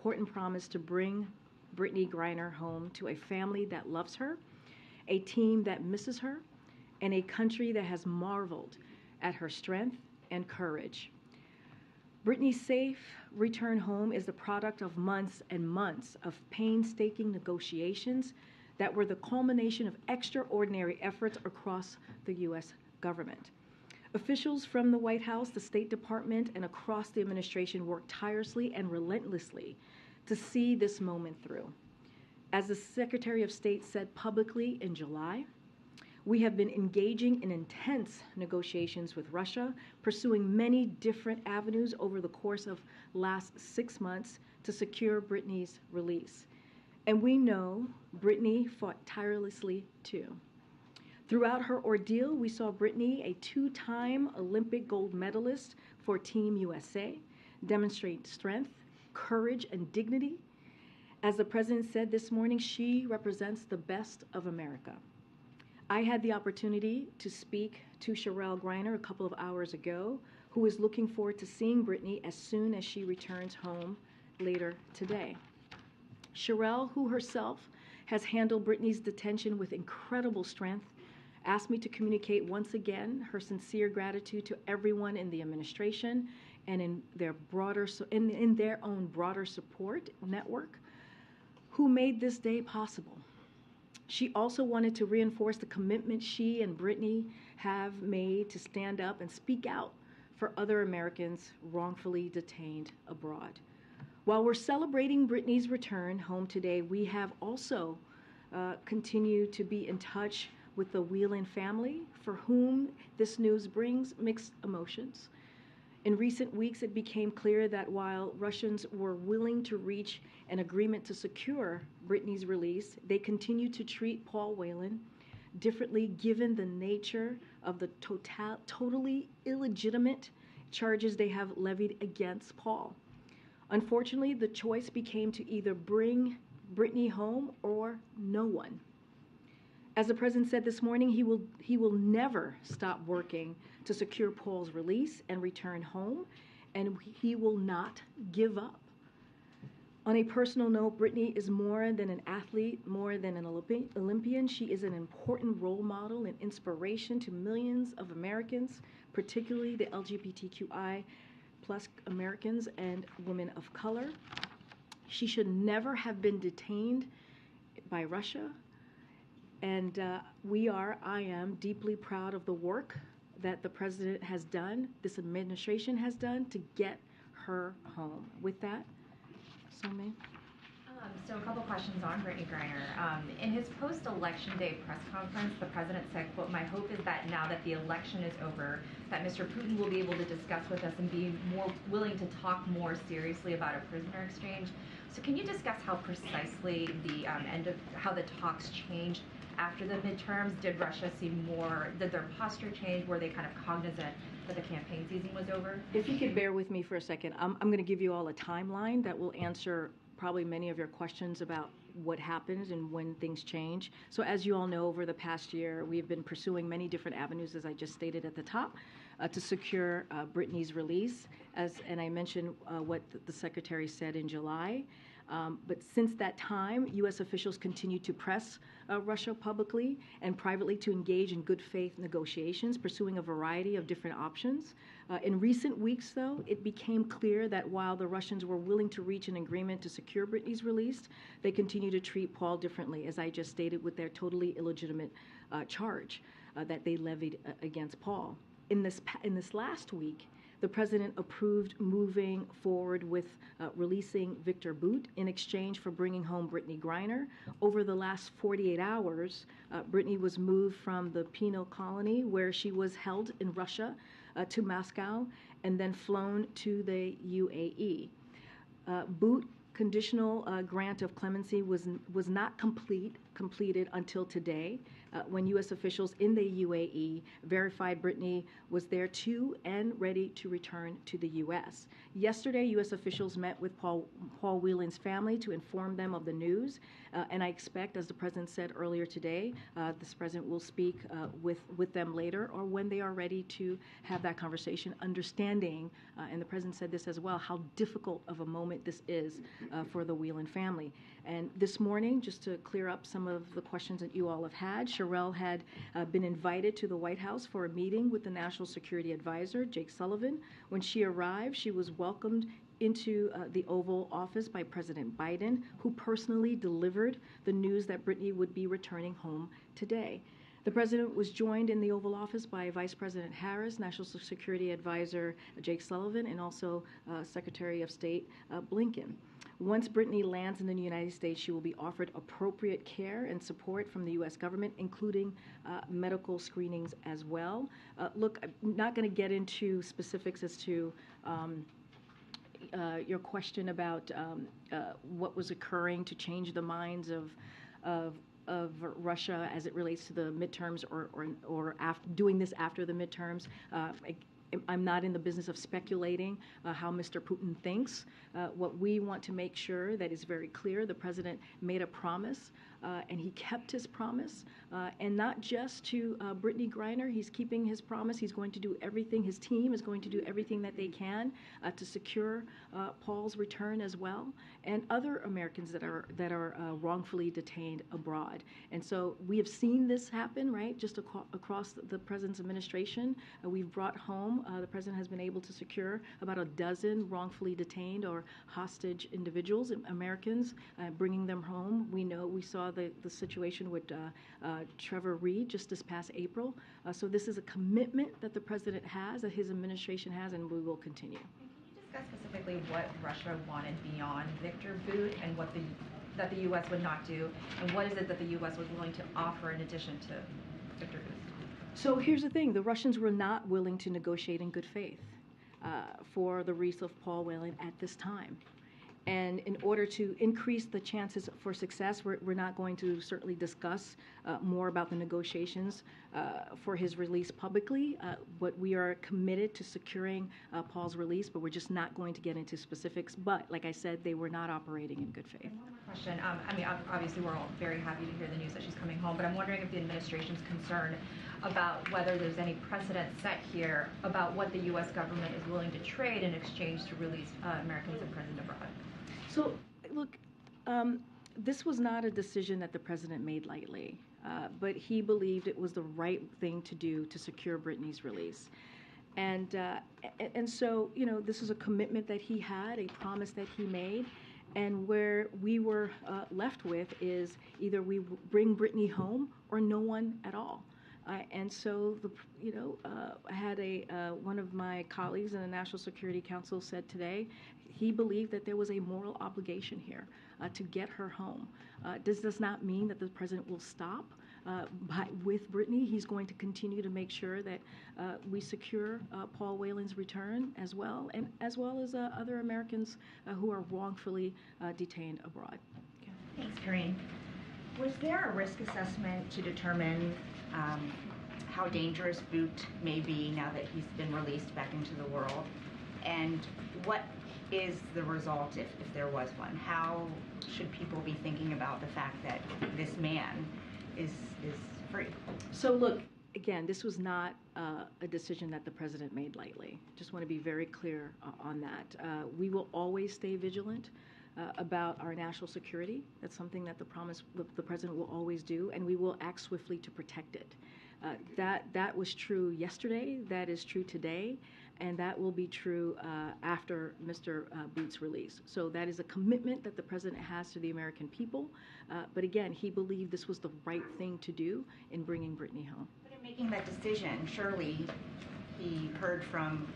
important promise to bring Brittany Griner home to a family that loves her, a team that misses her, and a country that has marveled at her strength and courage. Brittany's safe return home is the product of months and months of painstaking negotiations that were the culmination of extraordinary efforts across the U.S. government. Officials from the White House, the State Department, and across the administration worked tirelessly and relentlessly to see this moment through. As the Secretary of State said publicly in July, we have been engaging in intense negotiations with Russia, pursuing many different avenues over the course of last 6 months to secure Brittany's release. And we know Brittany fought tirelessly too. Throughout her ordeal, we saw Brittany, a 2-time Olympic gold medalist for Team USA, demonstrate strength, courage, and dignity. As the president said this morning, she represents the best of America. I had the opportunity to speak to Sherelle Griner a couple of hours ago, who is looking forward to seeing Brittany as soon as she returns home later today. Sherelle, who herself has handled Brittany's detention with incredible strength, asked me to communicate once again her sincere gratitude to everyone in the administration and in their own broader support network who made this day possible. She also wanted to reinforce the commitment she and Brittany have made to stand up and speak out for other Americans wrongfully detained abroad. While we're celebrating Brittany's return home today, we have also continued to be in touch with the Whelan family, for whom this news brings mixed emotions. In recent weeks, it became clear that while Russians were willing to reach an agreement to secure Brittany's release, they continued to treat Paul Whelan differently given the nature of the totally illegitimate charges they have levied against Paul. Unfortunately, the choice became to either bring Brittany home or no one. As the president said this morning, he will never stop working to secure Paul's release and return home, and he will not give up. On a personal note, Brittany is more than an athlete, more than an Olympian. She is an important role model and inspiration to millions of Americans, particularly the LGBTQI plus Americans and women of color. She should never have been detained by Russia. And I am deeply proud of the work that the president has done, this administration has done, to get her home. With that, Somi. So a couple questions on Brittany Griner. In his post-election day press conference, the president said, quote, "My hope is that now that the election is over, that Mr. Putin will be able to discuss with us and be more willing to talk more seriously about a prisoner exchange." So can you discuss how precisely how the talks changed after the midterms? Did Russia seem did their posture change? Were they kind of cognizant that the campaign season was over? If you could bear with me for a second, I'm going to give you all a timeline that will answer probably many of your questions about what happens and when things change. So as you all know, over the past year, we've been pursuing many different avenues, as I just stated at the top, to secure Brittany's release. And I mentioned what the Secretary said in July. But since that time, U.S. officials continue to press Russia publicly and privately to engage in good faith negotiations, pursuing a variety of different options. In recent weeks, though, it became clear that while the Russians were willing to reach an agreement to secure Brittany's release, they continue to treat Paul differently, as I just stated, with their totally illegitimate charge that they levied against Paul. In this last week, the president approved moving forward with releasing Victor Bout in exchange for bringing home Brittany Griner. Over the last 48 hours, Brittany was moved from the penal colony where she was held in Russia to Moscow and then flown to the UAE. Bout conditional grant of clemency was not completed until today. when U.S. officials in the UAE verified Brittany was there too and ready to return to the U.S. Yesterday, U.S. officials met with Paul Whelan's family to inform them of the news, and I expect, as the President said earlier today, this President will speak with them later or when they are ready to have that conversation, understanding, and the President said this as well, how difficult of a moment this is for the Whelan family. And this morning, just to clear up some of the questions that you all have had, Sherelle had been invited to the White House for a meeting with the National Security Advisor, Jake Sullivan. When she arrived, she was welcomed into the Oval Office by President Biden, who personally delivered the news that Brittany would be returning home today. The President was joined in the Oval Office by Vice President Harris, National Security Advisor Jake Sullivan, and also Secretary of State Blinken. Once Brittany lands in the United States, she will be offered appropriate care and support from the U.S. government, including medical screenings as well. Look, I'm not going to get into specifics as to your question about what was occurring to change the minds of Russia as it relates to the midterms or after, doing this after the midterms. I'm not in the business of speculating how Mr. Putin thinks. What we want to make sure that is very clear, the President made a promise and he kept his promise, and not just to Brittany Griner. He's keeping his promise. He's going to do everything. His team is going to do everything that they can to secure Paul's return as well, and other Americans that are wrongfully detained abroad. And so we have seen this happen, right? Just across the President's administration, we've brought home. The President has been able to secure about a dozen wrongfully detained or hostage individuals, Americans, bringing them home. We saw the situation with Trevor Reed just this past April. So this is a commitment that the President has, that his administration has, and we will continue. Can you discuss specifically what Russia wanted beyond Victor Bout and what that the U.S. would not do, and what is it that the U.S. was willing to offer in addition to Victor Bout? So here's the thing. The Russians were not willing to negotiate in good faith for the release of Paul Whelan at this time. And in order to increase the chances for success, we're not going to certainly discuss more about the negotiations for his release publicly. But we are committed to securing Paul's release, but we're just not going to get into specifics. But like I said, they were not operating in good faith. And one more question. I mean, obviously, we're all very happy to hear the news that she's coming home, but I'm wondering if the administration's concerned about whether there's any precedent set here about what the U.S. government is willing to trade in exchange to release Americans imprisoned abroad. So, look, this was not a decision that the President made lightly, but he believed it was the right thing to do to secure Brittany's release. And so, this is a commitment that he had, a promise that he made, and where we were left with is either we bring Brittany home or no one at all. And so, I had one of my colleagues in the National Security Council said today he believed that there was a moral obligation here to get her home. This does not mean that the President will stop with Brittany. He's going to continue to make sure that we secure Paul Whelan's return as well as other Americans who are wrongfully detained abroad. Okay. Thanks, Karine. Was there a risk assessment to determine how dangerous Bout may be now that he's been released back into the world? And what is the result if there was one? How should people be thinking about the fact that this man is free? So look, again, this was not a decision that the President made lightly. Just want to be very clear on that. We will always stay vigilant about our national security. That's something that the President will always do, and we will act swiftly to protect it. That was true yesterday, that is true today, and that will be true after Mr. Bout's release. So that is a commitment that the President has to the American people. But again, he believed this was the right thing to do in bringing Brittany home. But in making that decision, surely he heard from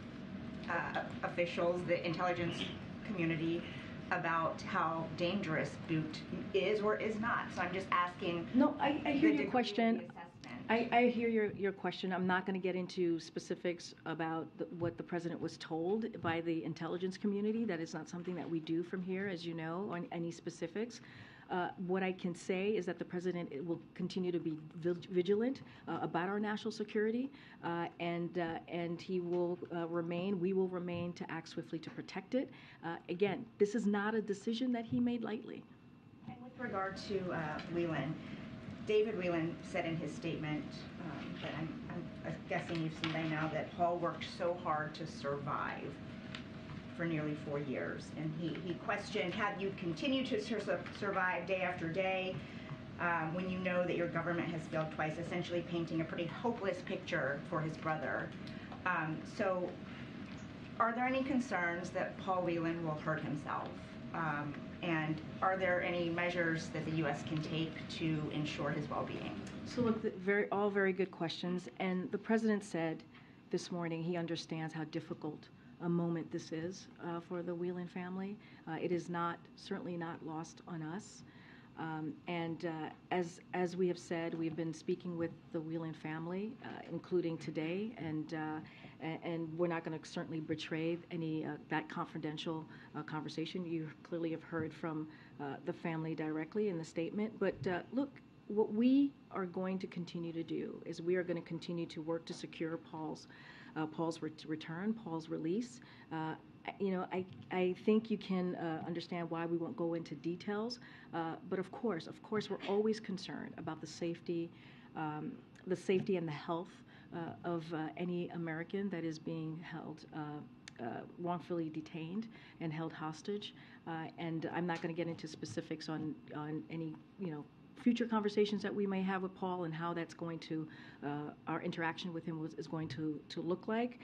officials, the intelligence community, about how dangerous Bout is or is not. So I'm just asking. No, I hear your question. I hear your question. I'm not going to get into specifics about what the President was told by the intelligence community. That is not something that we do from here, as you know, on any specifics. What I can say is that the president will continue to be vigilant about our national security, and he will we will remain to act swiftly to protect it. Again, this is not a decision that he made lightly. And with regard to Whelan, David Whelan said in his statement that I'm guessing you've seen by now that Paul worked so hard to survive for nearly 4 years, and he questioned, have you continued to survive day after day when you know that your government has failed twice, essentially painting a pretty hopeless picture for his brother. So are there any concerns that Paul Whelan will hurt himself? And are there any measures that the U.S. can take to ensure his well-being? So look, all very good questions, and the president said this morning he understands how difficult a moment this is for the Whelan family. It is certainly not lost on us. And as we have said, we've been speaking with the Whelan family, including today, and we're not going to certainly betray any that confidential conversation. You clearly have heard from the family directly in the statement. But look, what we are going to continue to do is we are going to continue to work to secure Paul's return, Paul's release. I think you can understand why we won't go into details, but of course, we're always concerned about the safety and the health of any American that is being held wrongfully detained and held hostage. And I'm not going to get into specifics on any future conversations that we may have with Paul and how that's going to, our interaction with him is going to look like.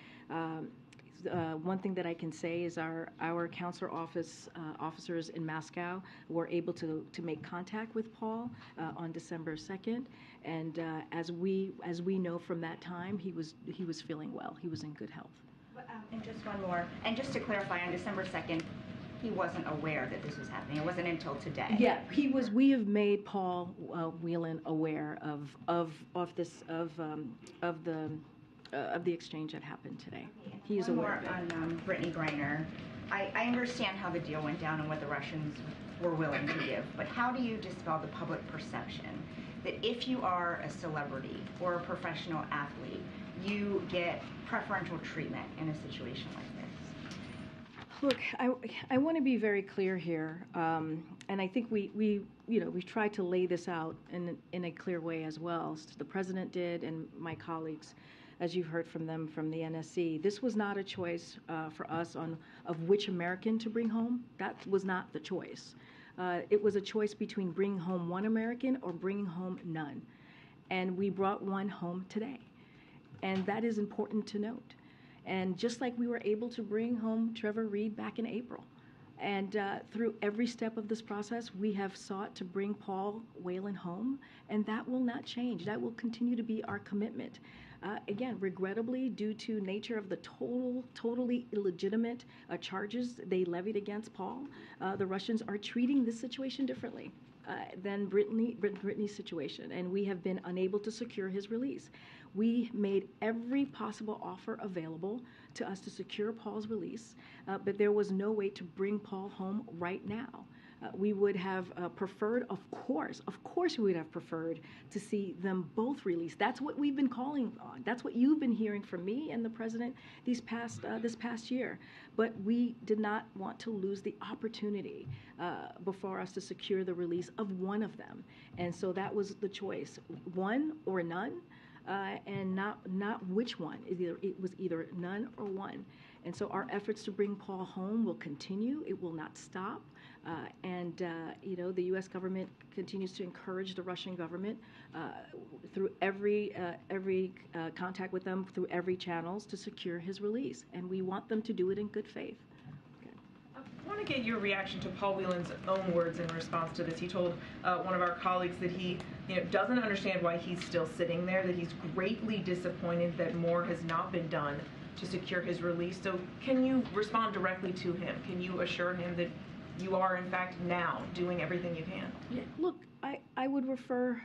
One thing that I can say is our counselor officers in Moscow were able to make contact with Paul on December 2nd, and as we know from that time, he was feeling well. He was in good health. And just one more, and just to clarify, on December 2nd, he wasn't aware that this was happening. It wasn't until today. Yeah, he was. We have made Paul Whelan aware of the exchange that happened today. He is aware of it. On Brittany Griner, I understand how the deal went down and what the Russians were willing to give, but how do you dispel the public perception that if you are a celebrity or a professional athlete, you get preferential treatment in a situation like this? Look, I want to be very clear here, and I think we've tried to lay this out in a clear way as well. The president did, and my colleagues, as you've heard from them from the NSC. This was not a choice for us of which American to bring home. That was not the choice. It was a choice between bringing home one American or bringing home none, and we brought one home today, and that is important to note. And just like we were able to bring home Trevor Reed back in April. And through every step of this process, we have sought to bring Paul Whelan home, and that will not change. That will continue to be our commitment. Again, regrettably, due to nature of the totally illegitimate charges they levied against Paul, the Russians are treating this situation differently than Brittany's situation, and we have been unable to secure his release. We made every possible offer available to us to secure Paul's release, but there was no way to bring Paul home right now. We would have preferred, of course, we would have preferred to see them both released. That's what we've been calling on. That's what you've been hearing from me and the president this past year. But we did not want to lose the opportunity before us to secure the release of one of them. And so that was the choice, one or none. And not which one. It was either none or one. And so our efforts to bring Paul home will continue. It will not stop. And the U.S. government continues to encourage the Russian government through every contact with them, through every channels, to secure his release. And we want them to do it in good faith. I want to get your reaction to Paul Whelan's own words in response to this. He told one of our colleagues that he doesn't understand why he's still sitting there, that he's greatly disappointed that more has not been done to secure his release. So can you respond directly to him? Can you assure him that you are, in fact, now doing everything you can? Yeah, look, I would refer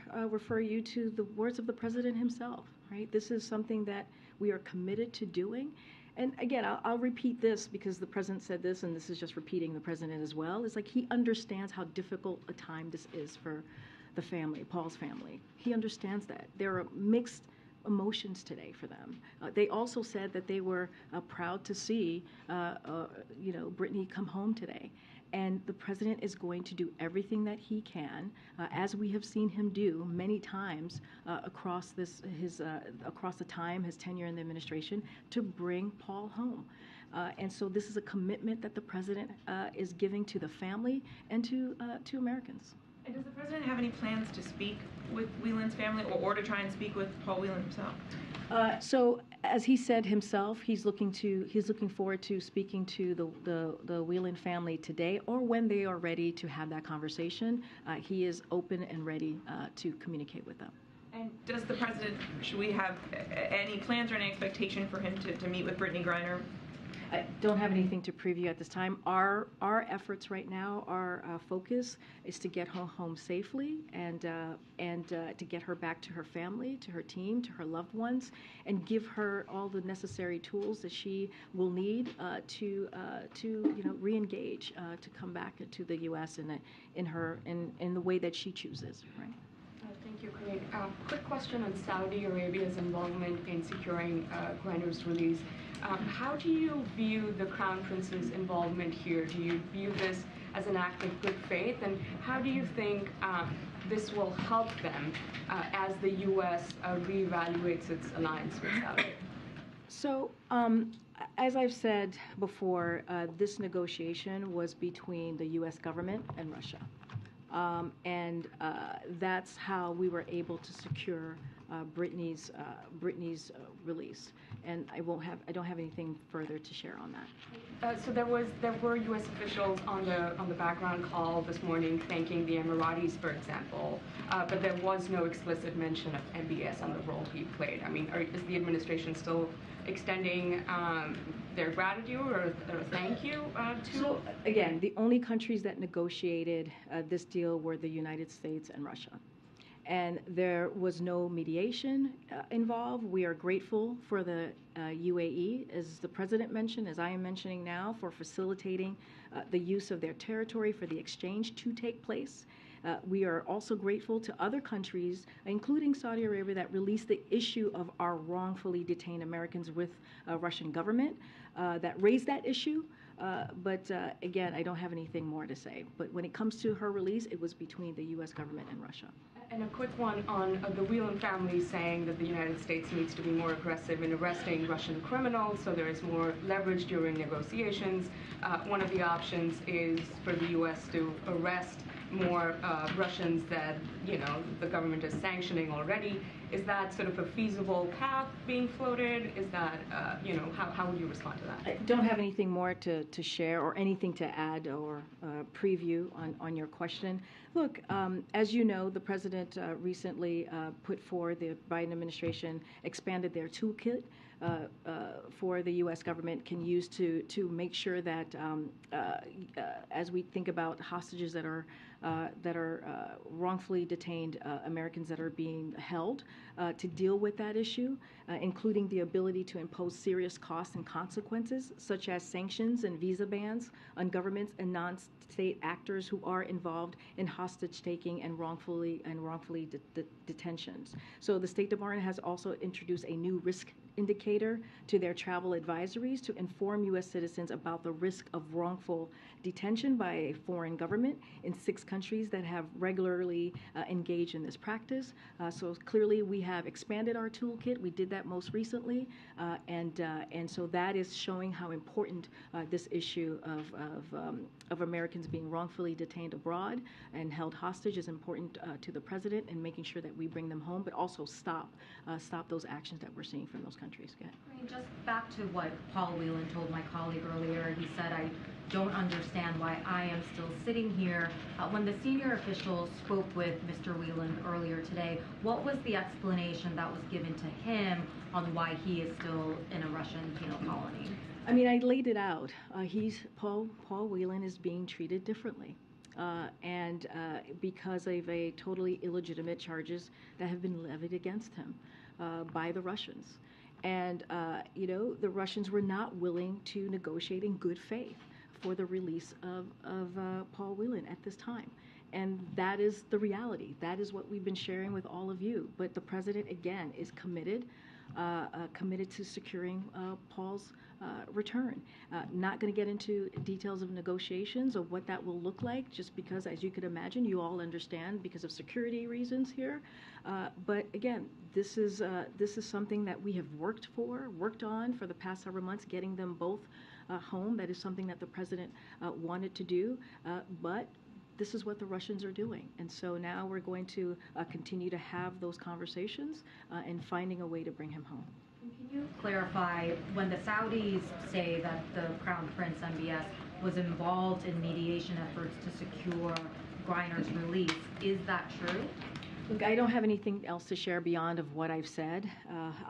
you to the words of the president himself, right? This is something that we are committed to doing. And again, I'll repeat this because the president said this, and this is just repeating the president as well. It's like he understands how difficult a time this is for the family, Paul's family. He understands that. There are mixed emotions today for them. They also said that they were proud to see, Brittany come home today. And the president is going to do everything that he can, as we have seen him do many times across his tenure in the administration, to bring Paul home. And so this is a commitment that the president is giving to the family and to Americans. And does the president have any plans to speak with Whelan's family or to try and speak with Paul Whelan himself? So, as he said himself, he's looking forward to speaking to the Whelan family today, or when they are ready to have that conversation. He is open and ready to communicate with them. And does the president, should we have any plans or any expectation for him to meet with Brittany Griner? I don't have anything to preview at this time. Our efforts right now, our focus is to get her home safely and to get her back to her family, to her team, to her loved ones, and give her all the necessary tools that she will need to re-engage, to come back to the U.S. in the way that she chooses. Right. Thank you, Craig. Quick question on Saudi Arabia's involvement in securing Griner's release. How do you view the Crown Prince's involvement here? Do you view this as an act of good faith? And how do you think this will help them as the U.S. reevaluates its alliance with Saudi? So, as I've said before, this negotiation was between the U.S. government and Russia. And that's how we were able to secure Brittany's release. And I don't have anything further to share on that. So there were U.S. officials on the background call this morning thanking the Emiratis, for example, but there was no explicit mention of MBS and the role he played. I mean, is the administration still extending their gratitude or thank you to? So again, the only countries that negotiated this deal were the United States and Russia. And there was no mediation involved. We are grateful for the UAE, as the president mentioned, as I am mentioning now, for facilitating the use of their territory for the exchange to take place. We are also grateful to other countries, including Saudi Arabia, that released the issue of our wrongfully detained Americans with Russian government, that raised that issue. But again, I don't have anything more to say. But when it comes to her release, it was between the U.S. government and Russia. And a quick one on the Whelan family saying that the United States needs to be more aggressive in arresting Russian criminals, so there is more leverage during negotiations. One of the options is for the U.S. to arrest more Russians that, the government is sanctioning already. Is that sort of a feasible path being floated? Is that, how would you respond to that? I don't have anything more to share or anything to add or preview on your question. Look, as you know, the president recently put forward, the Biden administration expanded their toolkit for the U.S. government can use to make sure that as we think about hostages that are wrongfully detained Americans that are being held, to deal with that issue, including the ability to impose serious costs and consequences, such as sanctions and visa bans on governments and non-state actors who are involved in hostage-taking and wrongfully detentions. So the State Department has also introduced a new risk indicator to their travel advisories to inform U.S. citizens about the risk of wrongful detention by a foreign government in 6 countries that have regularly engaged in this practice. So clearly we have expanded our toolkit. We did that most recently, and so that is showing how important this issue of Americans being wrongfully detained abroad and held hostage is important to the president, and making sure that we bring them home, but also stop those actions that we're seeing from those countries. Just back to what Paul Whelan told my colleague earlier, he said, I don't understand why I am still sitting here. When the senior officials spoke with Mr. Whelan earlier today, what was the explanation that was given to him on why he is still in a Russian penal colony? I mean, I laid it out. Paul Whelan is being treated differently. And because of a totally illegitimate charges that have been levied against him by the Russians. And, the Russians were not willing to negotiate in good faith for the release of Paul Whelan at this time. And that is the reality. That is what we've been sharing with all of you. But the president, again, is committed to securing Paul's return. Not going to get into details of negotiations of what that will look like, just because, as you could imagine, you all understand because of security reasons here. But again, this is something that we have worked on for the past several months, getting them both home. That is something that the president wanted to do, but this is what the Russians are doing. And so now we're going to continue to have those conversations and finding a way to bring him home. Can you clarify, when the Saudis say that the Crown Prince MBS was involved in mediation efforts to secure Griner's release, is that true? Look, I don't have anything else to share beyond of what I've said.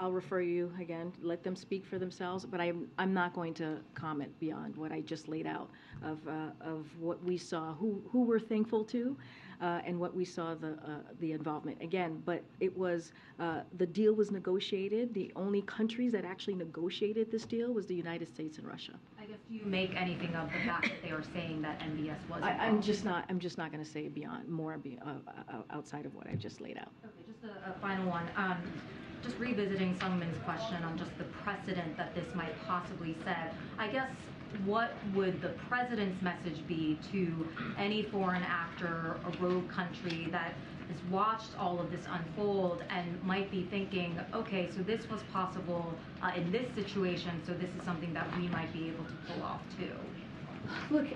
I'll refer you again, let them speak for themselves, but I'm not going to comment beyond what I just laid out of what we saw, who we're thankful to, and what we saw the involvement. Again, but it was, the deal was negotiated. The only countries that actually negotiated this deal was the United States and Russia. I guess, do you make anything of the fact that they are saying that MBS was involved? I'm just not going to say outside of what I've just laid out. Okay, just a final one. Just revisiting Sungmin's question on just the precedent that this might possibly set. I guess, what would the president's message be to any foreign actor or rogue country that has watched all of this unfold and might be thinking, okay, so this was possible in this situation, so this is something that we might be able to pull off too? Look,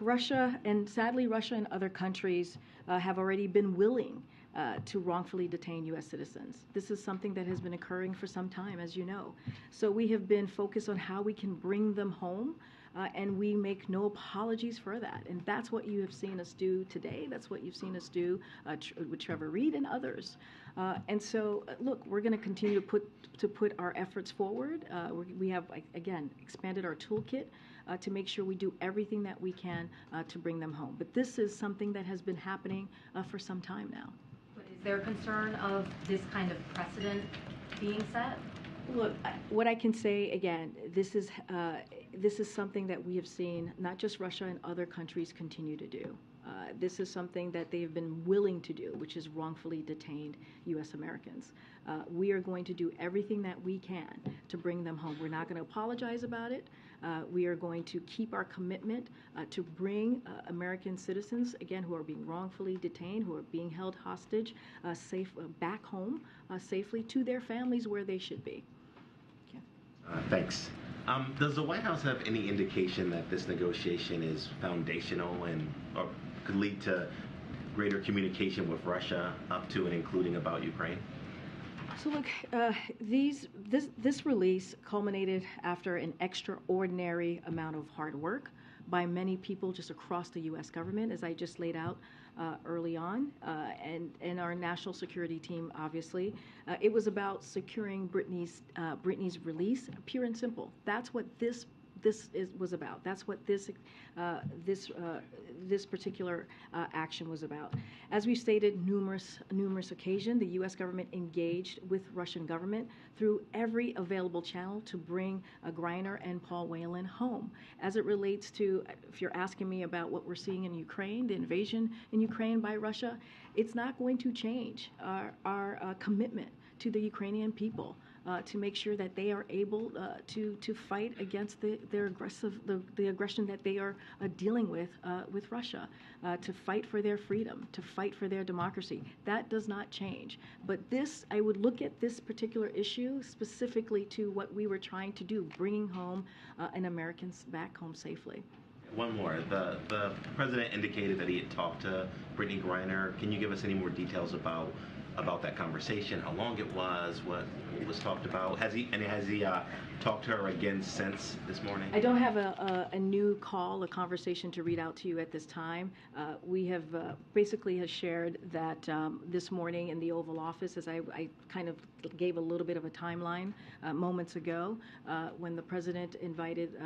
Russia, and sadly Russia and other countries have already been willing to wrongfully detain U.S. citizens. This is something that has been occurring for some time, as you know. So we have been focused on how we can bring them home, and we make no apologies for that. And that's what you have seen us do today. That's what you've seen us do with Trevor Reed and others. And so, look, we're going to continue to put our efforts forward. We have, again, expanded our toolkit to make sure we do everything that we can to bring them home. But this is something that has been happening for some time now. But is there concern of this kind of precedent being set? Look, what I can say, again, this is something that we have seen not just Russia and other countries continue to do. This is something that they've been willing to do, which is wrongfully detained U.S. Americans. We are going to do everything that we can to bring them home. We're not going to apologize about it. We are going to keep our commitment to bring American citizens, again, who are being wrongfully detained, who are being held hostage, back home safely to their families where they should be. Thanks. Does the White House have any indication that this negotiation is foundational or could lead to greater communication with Russia up to and including about Ukraine? So look, this release culminated after an extraordinary amount of hard work by many people just across the U.S. government, as I just laid out early on, and our national security team, obviously. It was about securing Brittany's release, pure and simple. That's what this was about. That's what this particular action was about. As we stated numerous occasions, the U.S. government engaged with Russian government through every available channel to bring Griner and Paul Whelan home. As it relates to, if you're asking me about what we're seeing in Ukraine, the invasion in Ukraine by Russia, it's not going to change our commitment to the Ukrainian people. To make sure that they are able to fight against the aggression that they are dealing with Russia, to fight for their freedom, to fight for their democracy. That does not change. But I would look at this particular issue specifically to what we were trying to do, bringing home an Americans back home safely. One more. The president indicated that he had talked to Brittany Griner. Can you give us any more details about that conversation, how long it was, what was talked about? Has he talked to her again since this morning? I don't have a new conversation to read out to you at this time. We have basically shared that this morning in the Oval Office, as I kind of gave a little bit of a timeline moments ago, when the president invited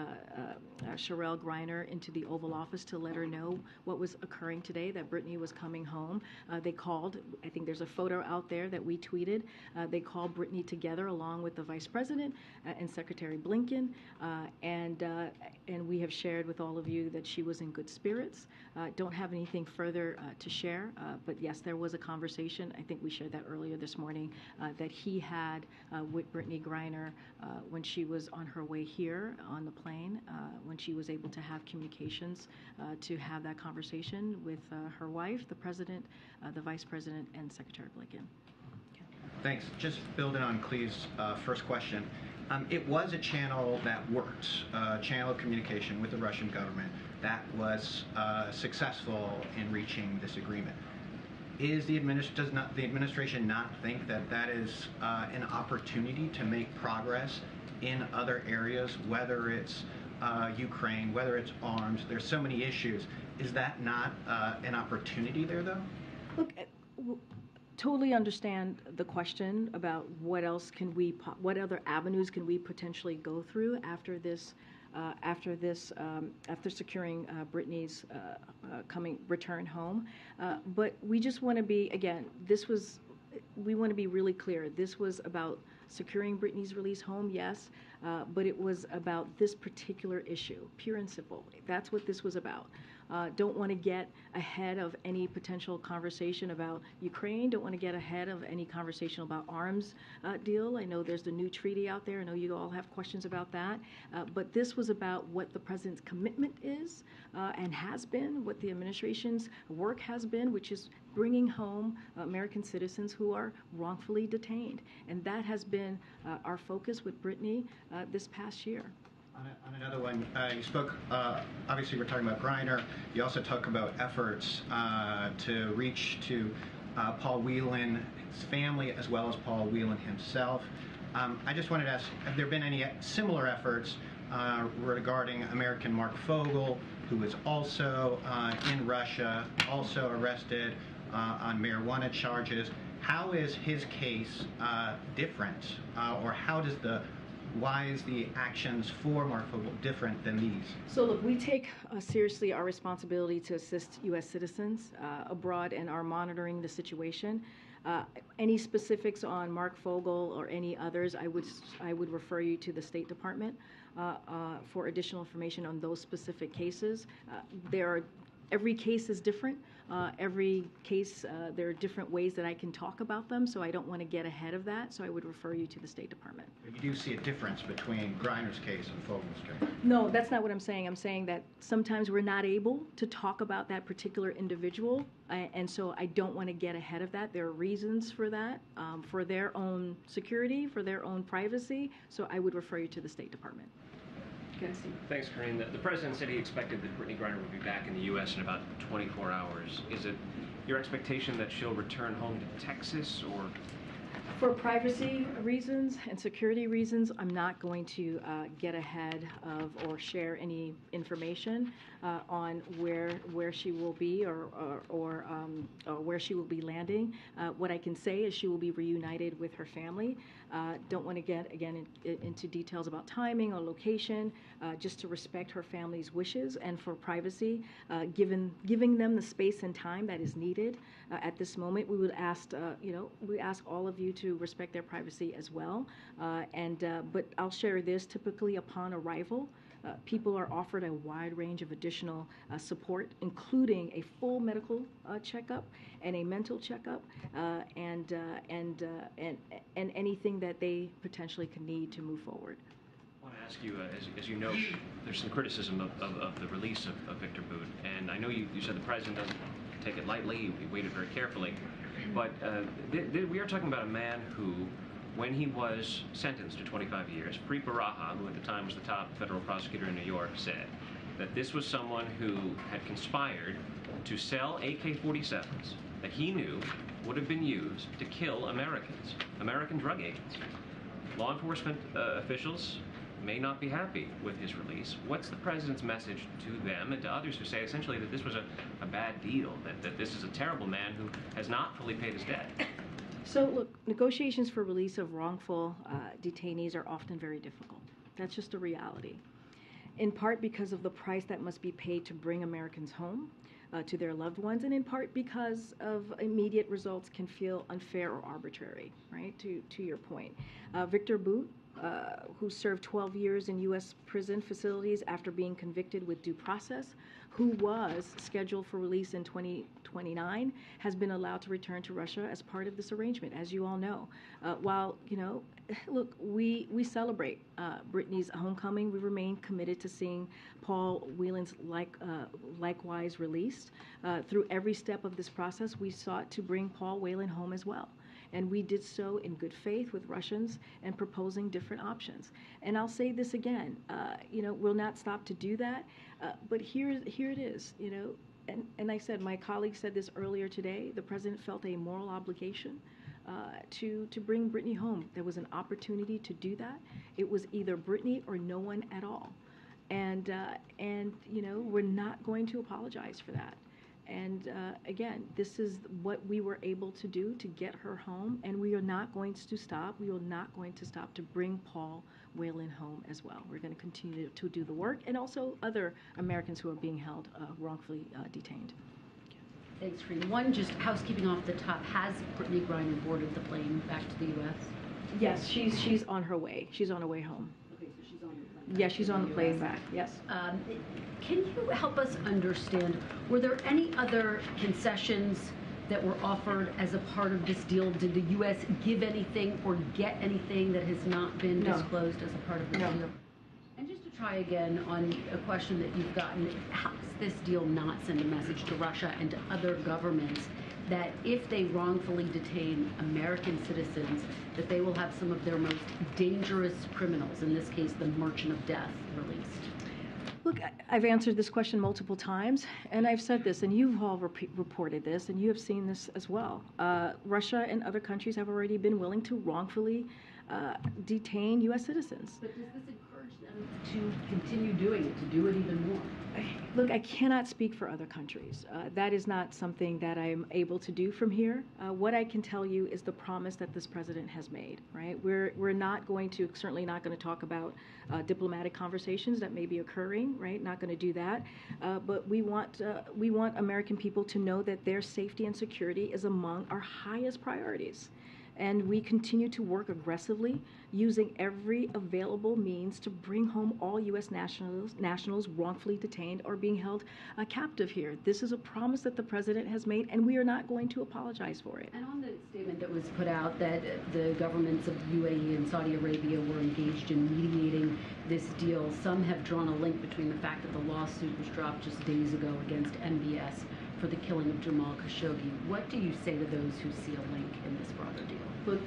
Sherelle Griner into the Oval Office to let her know what was occurring today, that Brittany was coming home. They called. I think there's a photo out there that we tweeted. They called Brittany together along with the Vice President and Secretary Blinken, and we have shared with all of you that she was in good spirits. Don't have anything further to share, but yes, there was a conversation, I think we shared that earlier this morning, that he had with Brittany Griner when she was on her way here on the plane, when she was able to have communications to have that conversation with her wife, the President, the Vice President, and Secretary Blinken. Thanks. Just building on Cleve's first question. It was a channel that worked, channel of communication with the Russian government that was successful in reaching this agreement. Does the administration not think that that is an opportunity to make progress in other areas, whether it's Ukraine, whether it's arms? There's so many issues. Is that not an opportunity there, though? Look, totally understand the question about what other avenues can we potentially go through after securing Brittany's return home. But we just want to be, again, we want to be really clear. This was about securing Brittany's release home, yes, but it was about this particular issue, pure and simple. That's what this was about. Don't want to get ahead of any potential conversation about Ukraine. Don't want to get ahead of any conversation about arms deal. I know there's the new treaty out there. I know you all have questions about that. But this was about what the president's commitment is and has been, what the administration's work has been, which is bringing home American citizens who are wrongfully detained. And that has been our focus with Brittany this past year. On another one, you spoke, obviously we're talking about Griner. You also talk about efforts to reach to Paul Whelan's family as well as Paul Whelan himself. I just wanted to ask, have there been any similar efforts regarding American Mark Fogel, who was also in Russia, also arrested on marijuana charges? How is his case different, or why is the actions for Mark Fogel different than these? So look, we take seriously our responsibility to assist U.S. citizens abroad and are monitoring the situation. Any specifics on Mark Fogel or any others, I would refer you to the State Department for additional information on those specific cases. Every case is different. Every case, there are different ways that I can talk about them, so I don't want to get ahead of that, so I would refer you to the State Department. But you do see a difference between Griner's case and Fogel's case? No, that's not what I'm saying. I'm saying that sometimes we're not able to talk about that particular individual, and so I don't want to get ahead of that. There are reasons for that, for their own security, for their own privacy, so I would refer you to the State Department. Thanks, Corinne. The president said he expected that Brittany Griner would be back in the U.S. in about 24 hours. Is it your expectation that she'll return home to Texas, or? For privacy reasons and security reasons, I'm not going to get ahead of or share any information on where she will be or where she will be landing. What I can say is she will be reunited with her family. Don't want to get, again, into details about timing or location, just to respect her family's wishes and for privacy, giving them the space and time that is needed at this moment. We would ask, we ask all of you to respect their privacy as well. But I'll share this: typically upon arrival, people are offered a wide range of additional support, including a full medical checkup and a mental checkup, and anything that they potentially could need to move forward. I want to ask you, as you know, there's some criticism of the release of Victor Bout, and I know you said the president doesn't take it lightly, he waited very carefully, but we are talking about a man who, when he was sentenced to 25 years, Preet Bharara, who at the time was the top federal prosecutor in New York, said that this was someone who had conspired to sell AK-47s that he knew would have been used to kill Americans, American drug agents. Law enforcement officials may not be happy with his release. What's the president's message to them and to others who say essentially that this was a bad deal, that this is a terrible man who has not fully paid his debt? So look, negotiations for release of wrongful detainees are often very difficult. That's just a reality. In part because of the price that must be paid to bring Americans home, to their loved ones, and in part because of immediate results can feel unfair or arbitrary, right? To your point. Victor Bout, who served 12 years in U.S. prison facilities after being convicted with due process, who was scheduled for release in 2029, has been allowed to return to Russia as part of this arrangement, as you all know. While, look, we celebrate Brittany's homecoming, we remain committed to seeing Paul Whelan's likewise released. Through every step of this process, we sought to bring Paul Whelan home as well. And we did so in good faith with Russians and proposing different options. And I'll say this again, we'll not stop to do that. But here it is, and I said, my colleague said this earlier today, the president felt a moral obligation to bring Brittany home. There was an opportunity to do that. It was either Brittany or no one at all. And we're not going to apologize for that. And again, this is what we were able to do to get her home, and we are not going to stop. We are not going to stop to bring Paul Whelan home as well. We're going to continue to do the work, and also other Americans who are being held wrongfully detained. Thanks, Green. One, just housekeeping off the top. Has Brittany Griner boarded the plane back to the U.S.? Yes, she's on her way. She's on her way home. Okay, so she's on the plane. Yeah, she's on the plane back. Yes. Can you help us understand, were there any other concessions that were offered as a part of this deal? Did the U.S. give anything or get anything that has not been disclosed as a part of the deal? And just to try again on a question that you've gotten, how does this deal not send a message to Russia and to other governments that if they wrongfully detain American citizens, that they will have some of their most dangerous criminals, in this case the merchant of death, released? Look, I've answered this question multiple times, and I've said this, and you've all reported this, and you have seen this as well. Russia and other countries have already been willing to wrongfully detain U.S. citizens. But does this encourage them to continue doing it, to do it even more? Look, I cannot speak for other countries. That is not something that I'm able to do from here. What I can tell you is the promise that this president has made, right? We're not going to, certainly not going to talk about diplomatic conversations that may be occurring, right? Not going to do that. But we want American people to know that their safety and security is among our highest priorities. And we continue to work aggressively, using every available means to bring home all U.S. nationals wrongfully detained or being held captive here. This is a promise that the president has made, and we are not going to apologize for it. And on the statement that was put out that the governments of UAE and Saudi Arabia were engaged in mediating this deal, some have drawn a link between the fact that the lawsuit was dropped just days ago against MBS for the killing of Jamal Khashoggi. What do you say to those who see a link in this broader deal? Look,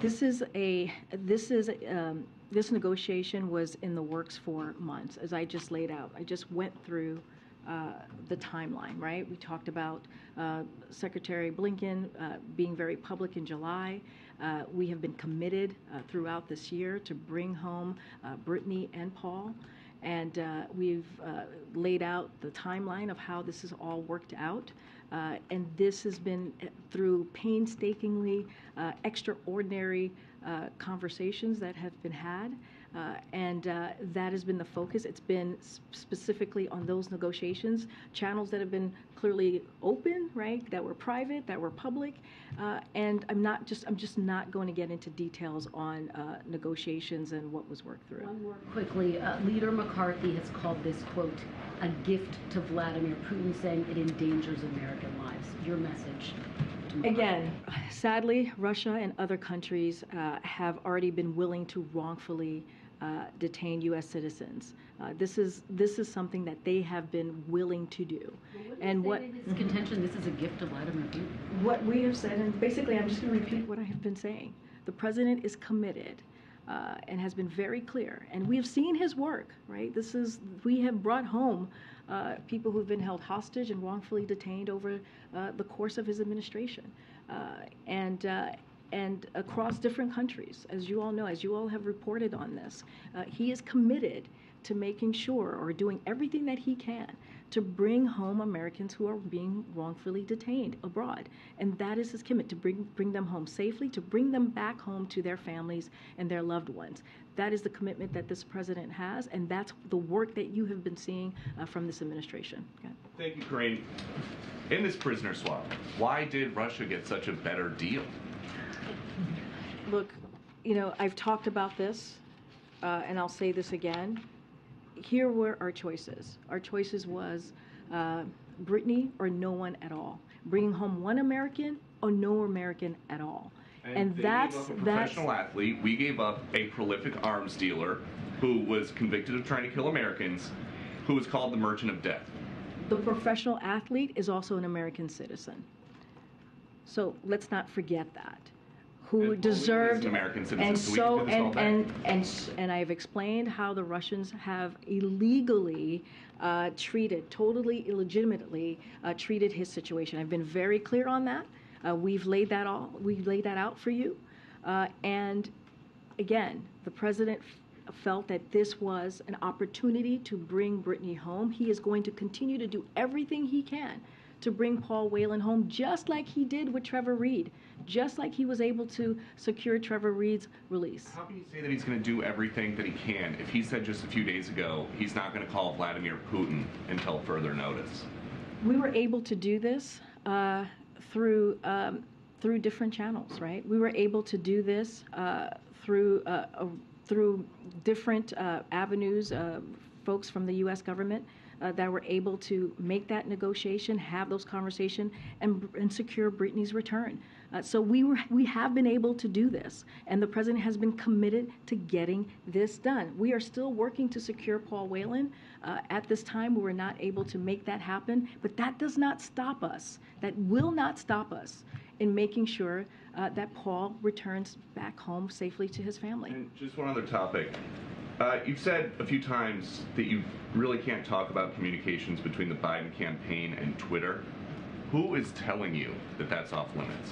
this negotiation was in the works for months, as I just laid out. I just went through the timeline, right? We talked about Secretary Blinken being very public in July. We have been committed throughout this year to bring home Brittany and Paul. And we've laid out the timeline of how this is all worked out. And this has been through painstakingly extraordinary conversations that have been had. And that has been the focus. It's been specifically on those negotiations, channels that have been clearly open, right, that were private, that were public. And I'm just not going to get into details on negotiations and what was worked through. One more quickly. Leader McCarthy has called this, quote, a gift to Vladimir Putin, saying it endangers American lives. Your message to McCarthy? Again, sadly, Russia and other countries have already been willing to wrongfully detain U.S. citizens. This is something that they have been willing to do. And what in his contention, this is a gift to Vladimir Putin? What we have said, and basically I'm just going to repeat what I have been saying. The president is committed and has been very clear, and we have seen his work, right? We have brought home people who have been held hostage and wrongfully detained over the course of his administration. And across different countries, as you all know, as you all have reported on this, he is committed to making sure, or doing everything that he can to bring home Americans who are being wrongfully detained abroad. And that is his commitment, to bring them home safely, to bring them back home to their families and their loved ones. That is the commitment that this president has, and that's the work that you have been seeing from this administration. Okay. Thank you, Corinne. In this prisoner swap, why did Russia get such a better deal? Look, I've talked about this, and I'll say this again. Here were our choices. Our choices was Brittany or no one at all. Bringing home one American or no American at all. And they that's gave up a professional athlete. We gave up a prolific arms dealer who was convicted of trying to kill Americans, who was called the Merchant of Death. The professional athlete is also an American citizen. So let's not forget that. Who And deserved, is an American citizen, and so we can do this all day. and I've explained how the Russians have illegally treated, totally illegitimately treated his situation. I've been very clear on that. We've laid that out for you, and again, the president felt that this was an opportunity to bring Brittany home. He is going to continue to do everything he can to bring Paul Whelan home, just like he did with Trevor Reed, just like he was able to secure Trevor Reed's release. How can you say that he's going to do everything that he can if he said just a few days ago he's not going to call Vladimir Putin until further notice? We were able to do this through different channels, right? We were able to do this through different avenues, folks from the U.S. government that were able to make that negotiation, have those conversations, and secure Brittany's return. So we have been able to do this, and the president has been committed to getting this done. We are still working to secure Paul Whelan. At this time, we were not able to make that happen, but that does not stop us. That will not stop us in making sure that Paul returns back home safely to his family. And just one other topic. You've said a few times that you really can't talk about communications between the Biden campaign and Twitter. Who is telling you that that's off limits?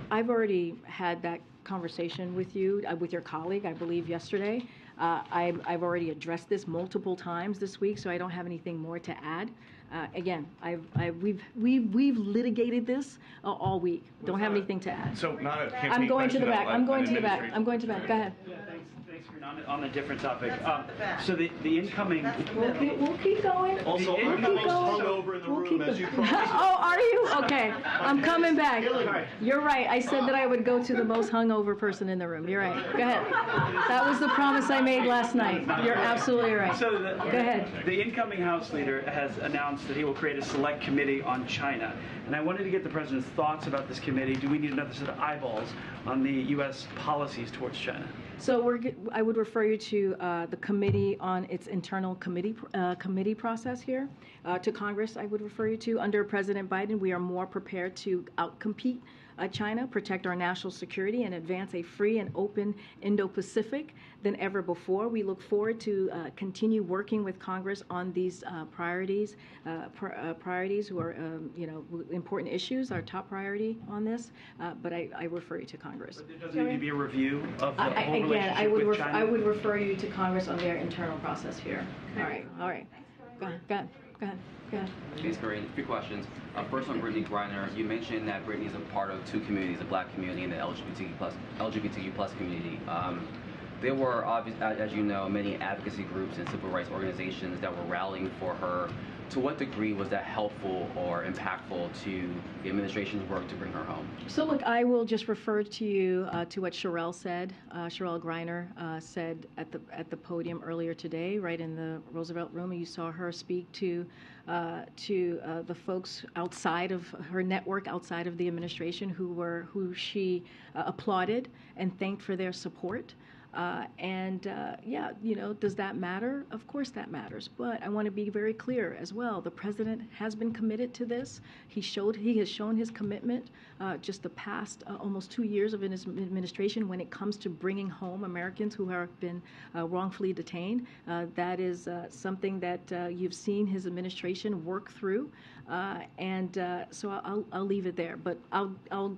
I've already had that conversation with you, with your colleague, I believe, yesterday. I've already addressed this multiple times this week, so I don't have anything more to add. Again, we've litigated this all week. Don't have anything to add. So not a campaign I'm going to the question, back. I'm going to the back. administration- I'm going to the back. Go ahead. Yeah, thanks, Corinne. On a different topic. So the incoming. We'll keep going. Also, We'll I'm keep the most going. hungover in the We'll room, keep as you going. promised. Oh, are you? Okay. I'm coming back. You're right. I said that I would go to the most hungover person in the room. You're right. Go ahead. That was the promise I made last night. You're absolutely right. So Go ahead. The incoming House leader has announced that he will create a select committee on China. And I wanted to get the president's thoughts about this committee. Do we need another set of eyeballs on the U.S. policies towards China? So I would refer you to the committee on its internal committee process here. To Congress, I would refer you to. Under President Biden, we are more prepared to outcompete China, protect our national security, and advance a free and open Indo-Pacific than ever before. We look forward to continue working with Congress on these priorities who are, important issues, our top priority on this, but I refer you to Congress. But there doesn't need to be a review of the whole relationship I would with China? I would refer you to Congress on their internal process here. All right. Go ahead. Thanks, Corinne. A few questions. First on Brittany Griner, you mentioned that Brittany is a part of two communities, the Black community and the LGBTQ plus community. There were, as you know, many advocacy groups and civil rights organizations that were rallying for her. To what degree was that helpful or impactful to the administration's work to bring her home? So look, I will just refer to you to what Sherelle said. Sherelle Griner said at the podium earlier today, right in the Roosevelt Room, and you saw her speak to the folks outside of her network, outside of the administration, who she applauded and thanked for their support. Does that matter? Of course that matters. But I want to be very clear as well. The president has been committed to this. He has shown his commitment just the past almost 2 years of his administration when it comes to bringing home Americans who have been wrongfully detained. That is something that you've seen his administration work through. So I'll leave it there. But I'll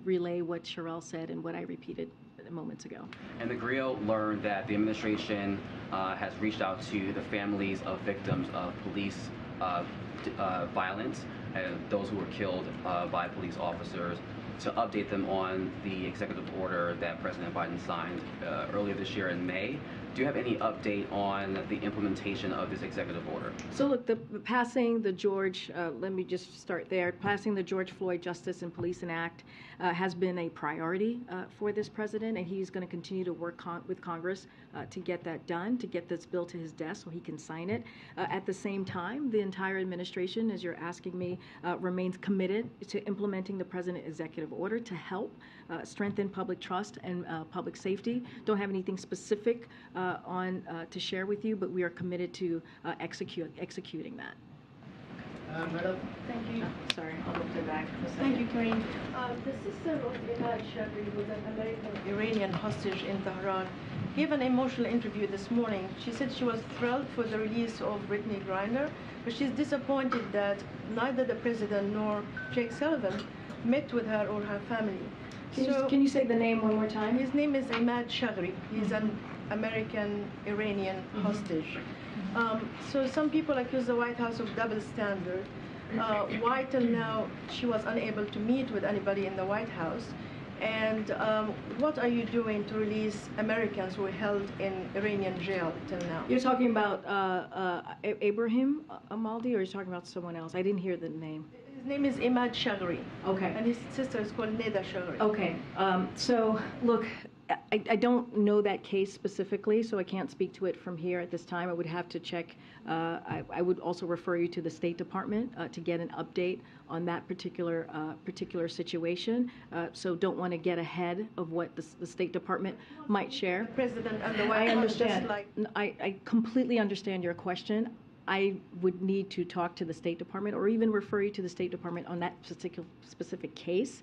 relay what Sherelle said and what I repeated moments ago. And the Griot learned that the administration has reached out to the families of victims of police violence and those who were killed by police officers to update them on the executive order that President Biden signed earlier this year in May. Do you have any update on the implementation of this executive order? So look, passing the George, let me just start there, passing the George Floyd Justice and Policing Act has been a priority for this president, and he's going to continue to work with Congress to get that done, to get this bill to his desk so he can sign it. At the same time, the entire administration, as you're asking me, remains committed to implementing the president's executive order to help strengthen public trust and public safety. Don't have anything specific to share with you, but we are committed to executing that. Madam. Thank you. Sorry. I'll look to the back. Thank you, Kareem. The sister of Imad Shagri, who was an American-Iranian hostage in Tehran, gave an emotional interview this morning. She said she was thrilled for the release of Brittany Griner, but she's disappointed that neither the president nor Jake Sullivan met with her or her family. Can you say the name one more time? His name is Imad Shagri. He's an American-Iranian hostage. So some people accuse the White House of double standard. Why till now she was unable to meet with anybody in the White House? And what are you doing to release Americans who were held in Iranian jail till now? You're talking about Ibrahim Amaldi, or you're talking about someone else? I didn't hear the name. His name is Imad Shagri. Okay. And his sister is called Neda Shagri. Okay. So, look, I don't know that case specifically, so I can't speak to it from here at this time. I would have to check. I would also refer you to the State Department to get an update on that particular situation. So don't want to get ahead of what the State Department might share. The president and the White I House understand. just like... I completely understand your question. I would need to talk to the State Department or even refer you to the State Department on that specific case.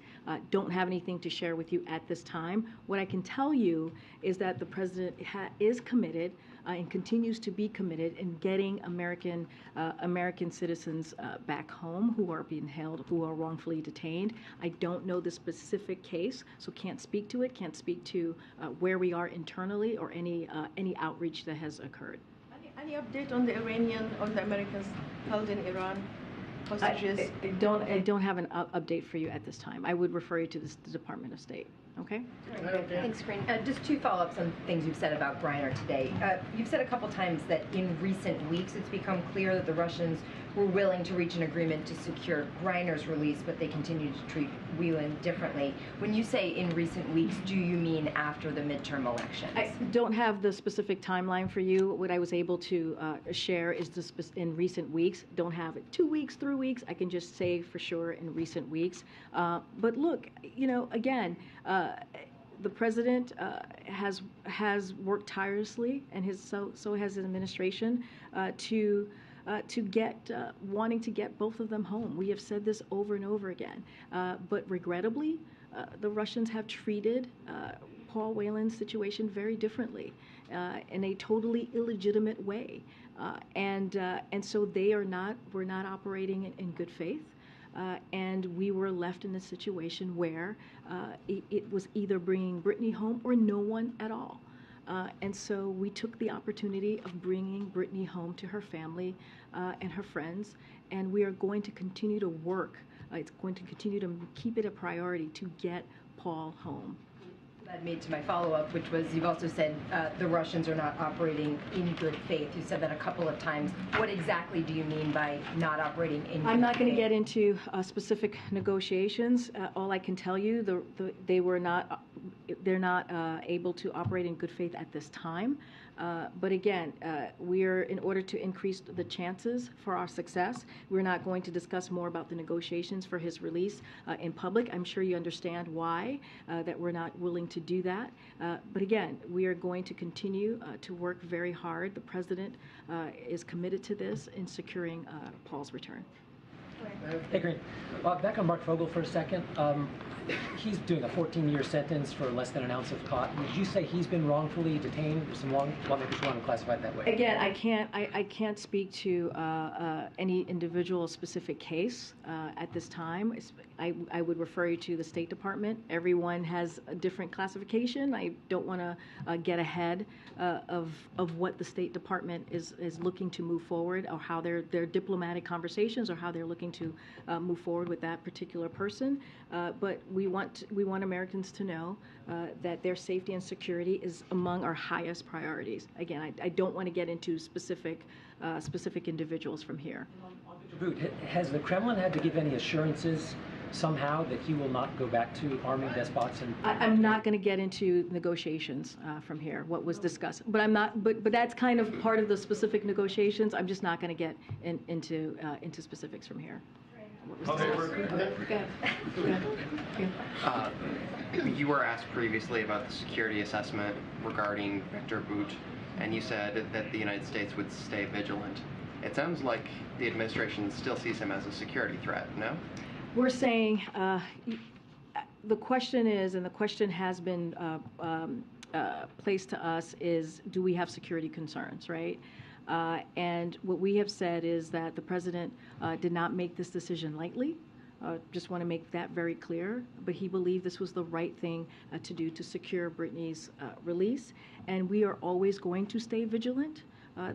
Don't have anything to share with you at this time. What I can tell you is that the President is committed and continues to be committed in getting American citizens back home who are being held, who are wrongfully detained. I don't know the specific case, so can't speak to it, can't speak to where we are internally or any outreach that has occurred. Any update on the Americans held in Iran, hostages? I don't have an update for you at this time. I would refer you to the Department of State. Okay? Thanks, Green. Just two follow-ups on things you've said about Griner today. You've said a couple times that in recent weeks it's become clear that the Russians were willing to reach an agreement to secure Griner's release, but they continue to treat Whelan differently. When you say in recent weeks, do you mean after the midterm elections? I don't have the specific timeline for you. What I was able to share is in recent weeks. Don't have it 2 weeks, 3 weeks. I can just say for sure in recent weeks. But look, again, the president has worked tirelessly, and so has his administration to get wanting to get both of them home. We have said this over and over again, but regrettably, the Russians have treated Paul Whelan's situation very differently, in a totally illegitimate way, and so we're not operating in good faith. And we were left in a situation where it was either bringing Brittany home or no one at all. And so we took the opportunity of bringing Brittany home to her family and her friends, and we are going to continue to work. It's going to continue to keep it a priority to get Paul home. That made to my follow-up, which was you've also said the Russians are not operating in good faith. You said that a couple of times. What exactly do you mean by not operating in good faith? I'm not going to get into specific negotiations. All I can tell you, they're not able to operate in good faith at this time. But again, in order to increase the chances for our success, we're not going to discuss more about the negotiations for his release in public. I'm sure you understand why that we're not willing to do that. But again, we are going to continue to work very hard. The president is committed to this in securing Paul's return. Hey, Green. Back on Mark Fogel for a second. He's doing a 14-year sentence for less than an ounce of pot. Did you say he's been wrongfully detained? Some lawmakers want to classify it that way. Again, I can't speak to any individual specific case at this time. I would refer you to the State Department. Everyone has a different classification. I don't want to get ahead of what the State Department is looking to move forward, or how their diplomatic conversations, or how they're looking to move forward with that particular person. But we want Americans to know that their safety and security is among our highest priorities. Again, I don't want to get into specific individuals from here. Has the Kremlin had to give any assurances somehow that he will not go back to arming despots? And I'm not going to get into negotiations from here, what was discussed. But I'm not. But that's kind of part of the specific negotiations. I'm just not going to get into specifics from here. You were asked previously about the security assessment regarding Victor Bout, and you said that the United States would stay vigilant. It sounds like the administration still sees him as a security threat, no? We're saying the question is, and the question has been placed to us, is do we have security concerns, right? And what we have said is that the president did not make this decision lightly. Just want to make that very clear. But he believed this was the right thing to do to secure Brittany's release. And we are always going to stay vigilant.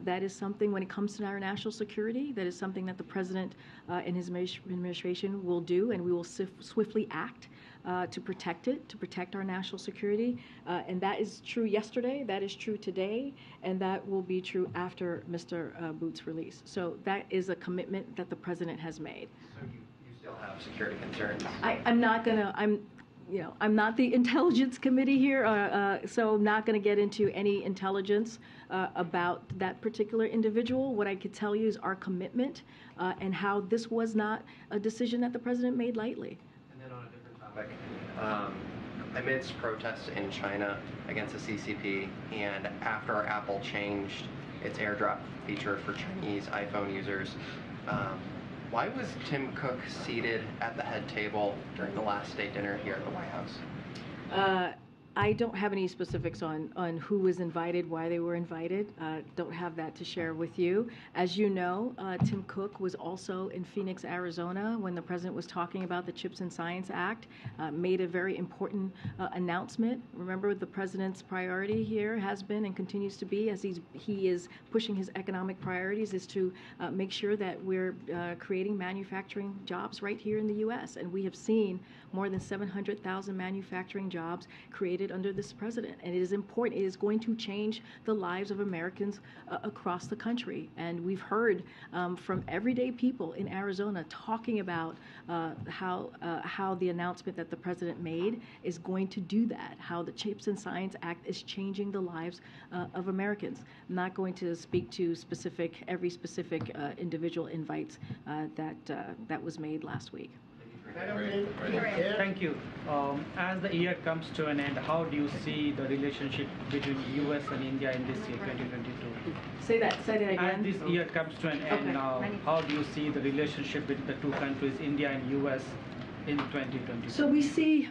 That is something, when it comes to our national security, that is something that the president and his administration will do, and we will swiftly act to protect it, to protect our national security. And that is true yesterday, that is true today, and that will be true after Mr. Bout's release. So that is a commitment that the president has made. So you still have security concerns? I'm not the intelligence committee here, so I'm not going to get into any intelligence about that particular individual. What I could tell you is our commitment and how this was not a decision that the president made lightly. And then on a different topic, amidst protests in China against the CCP, and after Apple changed its AirDrop feature for Chinese iPhone users, why was Tim Cook seated at the head table during the last state dinner here at the White House? I don't have any specifics on who was invited, why they were invited. Don't have that to share with you. As you know, Tim Cook was also in Phoenix, Arizona, when the president was talking about the CHIPS and Science Act, made a very important announcement. Remember, the president's priority here has been and continues to be, as he is pushing his economic priorities, is to make sure that we're creating manufacturing jobs right here in the U.S. And we have seen more than 700,000 manufacturing jobs created under this president. And it is important. It is going to change the lives of Americans across the country. And we've heard from everyday people in Arizona talking about how the announcement that the president made is going to do that, how the CHIPS and Science Act is changing the lives of Americans. I'm not going to speak to every specific individual invites that was made last week. Thank you. As the year comes to an end, how do you see the relationship between U.S. and India in this year, 2022? Say that again. As this year comes to an end now, how do you see the relationship between the two countries, India and U.S., in 2022? So we see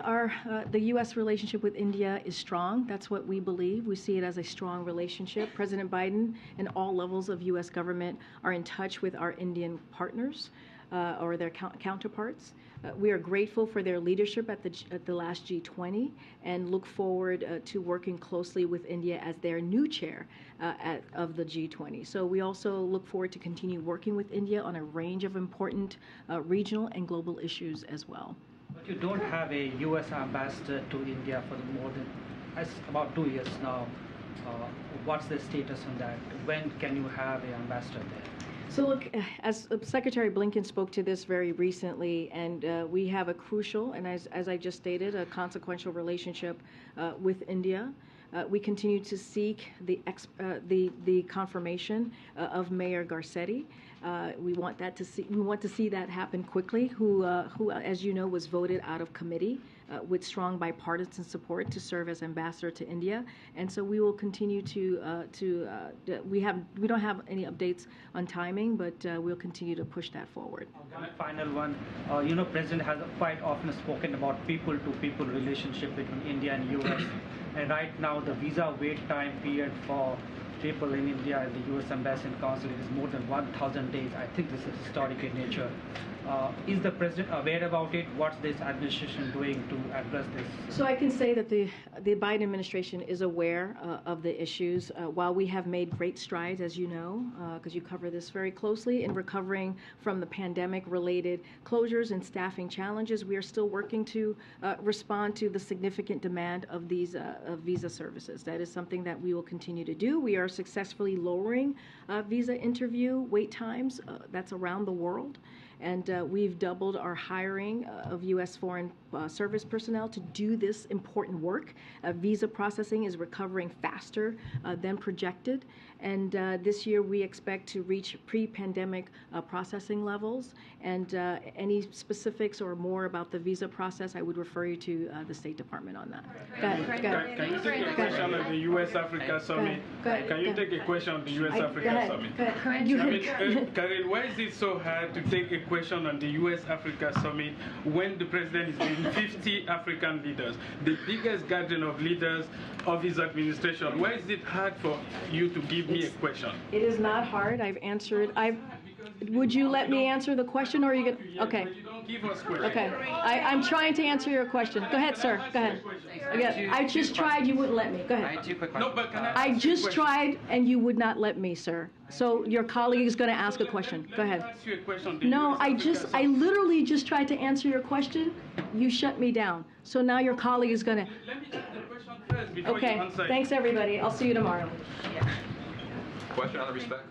the U.S. relationship with India is strong. That's what we believe. We see it as a strong relationship. President Biden and all levels of U.S. government are in touch with our Indian partners or their counterparts. We are grateful for their leadership at the last G20 and look forward to working closely with India as their new chair of the G20. So we also look forward to continue working with India on a range of important regional and global issues as well. But you don't have a U.S. ambassador to India for about 2 years now. What's the status on that? When can you have an ambassador there? So look, as Secretary Blinken spoke to this very recently, and we have a crucial, and as I just stated, a consequential relationship with India. We continue to seek the confirmation of Mayor Garcetti We want to see that happen quickly. Who, as you know, was voted out of committee with strong bipartisan support to serve as ambassador to India, and so we will continue we don't have any updates on timing, but we'll continue to push that forward. One final one. President has quite often spoken about people-to-people relationship between India and U.S. And right now, the visa wait time period for people in India and the U.S. Embassy and Consulate is more than 1,000 days. I think this is historic in nature. Is the president aware about it? What's this administration doing to address this? So I can say that the Biden administration is aware of the issues. While we have made great strides, as you know, because you cover this very closely, in recovering from the pandemic-related closures and staffing challenges, we are still working to respond to the significant demand of these visa services. That is something that we will continue to do. We are successfully lowering visa interview wait times. That's around the world. And we've doubled our hiring of U.S. Foreign Service personnel to do this important work. Visa processing is recovering faster than projected. And this year we expect to reach pre-pandemic processing levels. And any specifics or more about the visa process, I would refer you to the State Department on that. Go ahead. Can you take a question on the U.S.-Africa Summit? Can you take a question on the U.S.-Africa Summit? Karen, why is it so hard to take a question on the U.S.-Africa Summit when the president is bringing 50 African leaders, the biggest gathering of leaders of his administration? Why is it hard for you to give me a question? It is not hard. I've answered. Would you let me answer the question, or are you going to? Okay. You don't give us questions. Okay. I'm trying to answer your question. Go ahead, sir. Go ahead. Again, I just tried. You wouldn't let me. Go ahead. I have 2 quick questions. No, but can I just tried, and you would not let me, sir. So your colleague is going to ask a question. Go ahead. Ask you a question. No, I literally just tried to answer your question. You shut me down. So now your colleague is going to. Let me ask the question first before you answer. Thanks, everybody. I'll see you tomorrow. Question on the respect.